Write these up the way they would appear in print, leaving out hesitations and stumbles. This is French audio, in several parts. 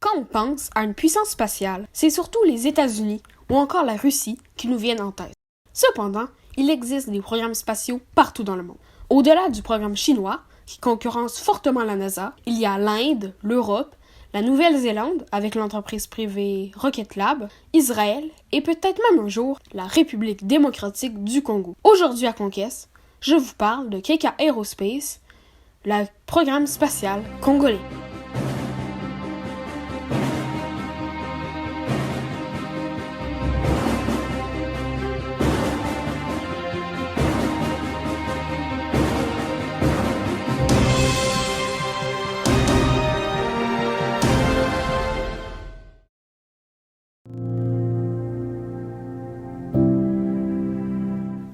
Quand on pense à une puissance spatiale, c'est surtout les États-Unis ou encore la Russie qui nous viennent en tête. Cependant, il existe des programmes spatiaux partout dans le monde. Au-delà du programme chinois, qui concurrence fortement la NASA, il y a l'Inde, l'Europe, la Nouvelle-Zélande avec l'entreprise privée Rocket Lab, Israël et peut-être même un jour la République démocratique du Congo. Aujourd'hui à Conquête, je vous parle de KK Aerospace, le programme spatial congolais.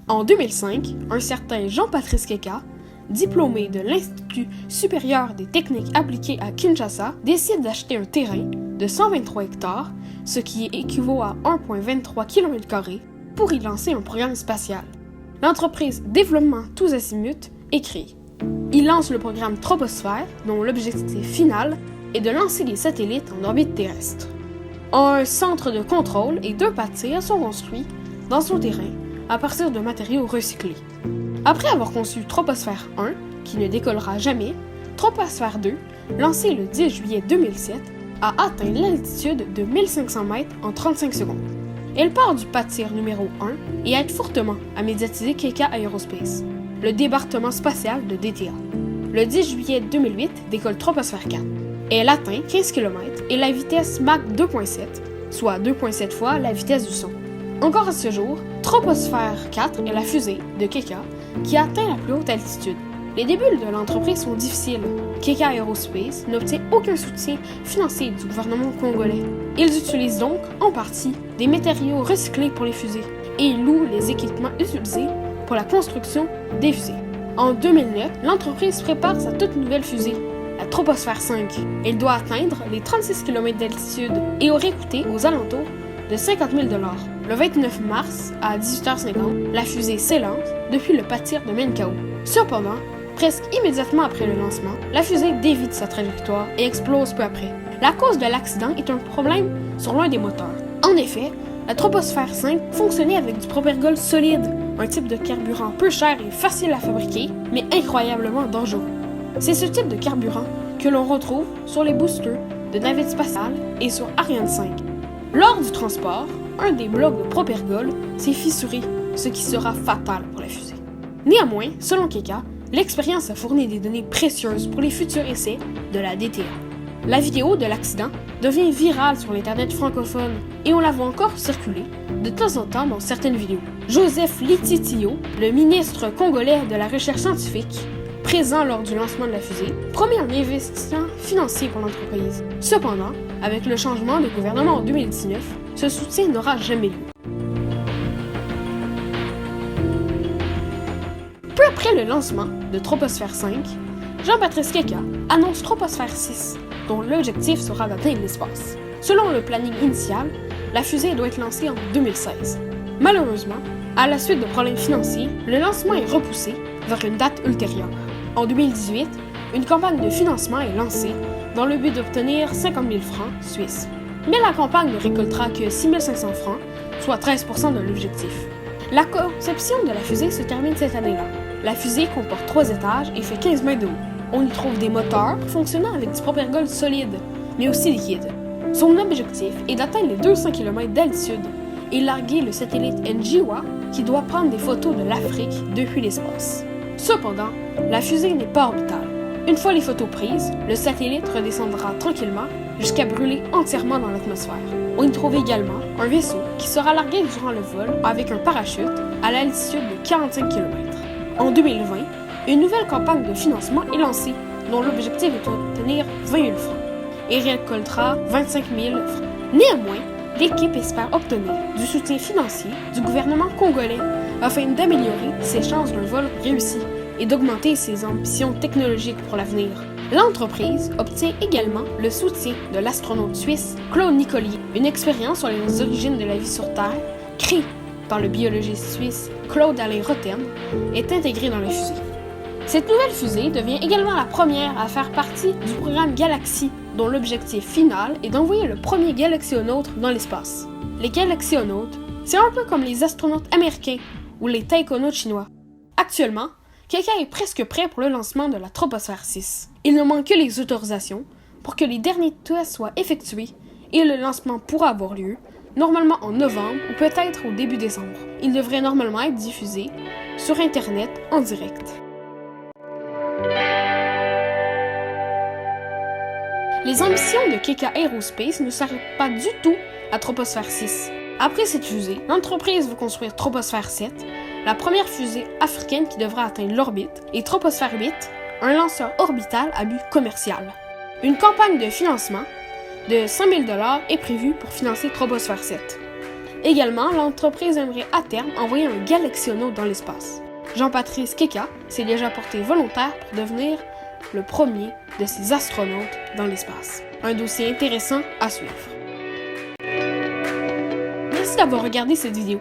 En 2005, un certain Jean-Patrice Keka, diplômé de l'Institut supérieur des techniques appliquées à Kinshasa, décide d'acheter un terrain de 123 hectares, ce qui équivaut à 1,23 km², pour y lancer un programme spatial. L'entreprise Développement Tous Azimuts est créée. Il lance le programme Troposphère, dont l'objectif final est de lancer des satellites en orbite terrestre. Un centre de contrôle et 2 pâtirs sont construits dans son terrain à partir de matériaux recyclés. Après avoir conçu Troposphère 1, qui ne décollera jamais, Troposphère 2, lancé le 10 juillet 2007, a atteint l'altitude de 1500 mètres en 35 secondes. Elle part du pâtir numéro 1 et aide fortement à médiatiser KK Aerospace, le débarquement spatial de DTA. Le 10 juillet 2008 décolle Troposphère 4. Elle atteint 15 km et la vitesse Mach 2.7, soit 2.7 fois la vitesse du son. Encore à ce jour, Troposphère 4 est la fusée de KK qui atteint la plus haute altitude. Les débuts de l'entreprise sont difficiles. KK Aerospace n'obtient aucun soutien financier du gouvernement congolais. Ils utilisent donc, en partie, des matériaux recyclés pour les fusées et ils louent les équipements utilisés pour la construction des fusées. En 2009, l'entreprise prépare sa toute nouvelle fusée, la Troposphère 5. Elle doit atteindre les 36 km d'altitude et aurait coûté aux alentours de 50 000 $. Le 29 mars, à 18h50, la fusée s'élance depuis le pâtir de Menkao. Cependant, presque immédiatement après le lancement, la fusée dévie de sa trajectoire et explose peu après. La cause de l'accident est un problème sur l'un des moteurs. En effet, la Troposphère 5 fonctionnait avec du propergol solide, un type de carburant peu cher et facile à fabriquer, mais incroyablement dangereux. C'est ce type de carburant que l'on retrouve sur les boosters de navettes spatiales et sur Ariane 5. Lors du transport, un des blocs de propergol s'est fissuré, ce qui sera fatal pour la fusée. Néanmoins, selon KK, l'expérience a fourni des données précieuses pour les futurs essais de la DTA. La vidéo de l'accident devient virale sur l'internet francophone et on la voit encore circuler de temps en temps dans certaines vidéos. Joseph Lititio, le ministre congolais de la recherche scientifique, présent lors du lancement de la fusée, promet un investissement financier pour l'entreprise. Cependant, avec le changement de gouvernement en 2019, ce soutien n'aura jamais lieu. Peu après le lancement de Troposphère 5, Jean-Patrice Keka annonce Troposphère 6, dont l'objectif sera d'atteindre l'espace. Selon le planning initial, la fusée doit être lancée en 2016. Malheureusement, à la suite de problèmes financiers, le lancement est repoussé vers une date ultérieure. En 2018, une campagne de financement est lancée dans le but d'obtenir 50 000 francs suisses. Mais la campagne ne récoltera que 6 500 francs, soit 13% de l'objectif. La conception de la fusée se termine cette année-là. La fusée comporte 3 étages et fait 15 mètres de haut. On y trouve des moteurs fonctionnant avec du propergol solide, mais aussi liquide. Son objectif est d'atteindre les 200 km d'altitude et larguer le satellite Njiwa qui doit prendre des photos de l'Afrique depuis l'espace. Cependant, la fusée n'est pas orbitale. Une fois les photos prises, le satellite redescendra tranquillement jusqu'à brûler entièrement dans l'atmosphère. On y trouve également un vaisseau qui sera largué durant le vol avec un parachute à l'altitude de 45 km. En 2020, une nouvelle campagne de financement est lancée dont l'objectif est d'obtenir 20 000 francs et récoltera 25 000 francs. Néanmoins, l'équipe espère obtenir du soutien financier du gouvernement congolais afin d'améliorer ses chances d'un vol réussi et d'augmenter ses ambitions technologiques pour l'avenir. L'entreprise obtient également le soutien de l'astronaute suisse Claude Nicollier. Une expérience sur les origines de la vie sur Terre, créée par le biologiste suisse Claude Alain Rotem, est intégrée dans la fusée. Cette nouvelle fusée devient également la première à faire partie du programme Galaxy dont l'objectif final est d'envoyer le premier galaxionaute dans l'espace. Les galaxionautes, c'est un peu comme les astronautes américains ou les taïkonautes chinois. Actuellement, Keka est presque prêt pour le lancement de la troposphère 6. Il ne manque que les autorisations pour que les derniers tests soient effectués et le lancement pourra avoir lieu, normalement en novembre ou peut-être au début décembre. Il devrait normalement être diffusé sur Internet en direct. Les ambitions de Keka Aerospace ne s'arrêtent pas du tout à Troposphère 6. Après cette fusée, l'entreprise veut construire Troposphère 7, la première fusée africaine qui devra atteindre l'orbite, et Troposphère 8, un lanceur orbital à but commercial. Une campagne de financement de 100 000 $ est prévue pour financer Troposphère 7. Également, l'entreprise aimerait à terme envoyer un galaxionaute dans l'espace. Jean-Patrice Keka s'est déjà porté volontaire pour devenir le premier de ces astronautes dans l'espace. Un dossier intéressant à suivre. Merci d'avoir regardé cette vidéo.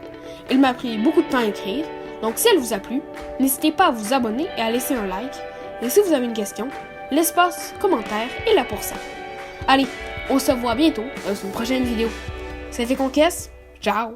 Il m'a pris beaucoup de temps à écrire, donc si elle vous a plu, n'hésitez pas à vous abonner et à laisser un like. Et si vous avez une question, l'espace commentaire est là pour ça. Allez, on se voit bientôt dans une prochaine vidéo. C'était Conquête, ciao!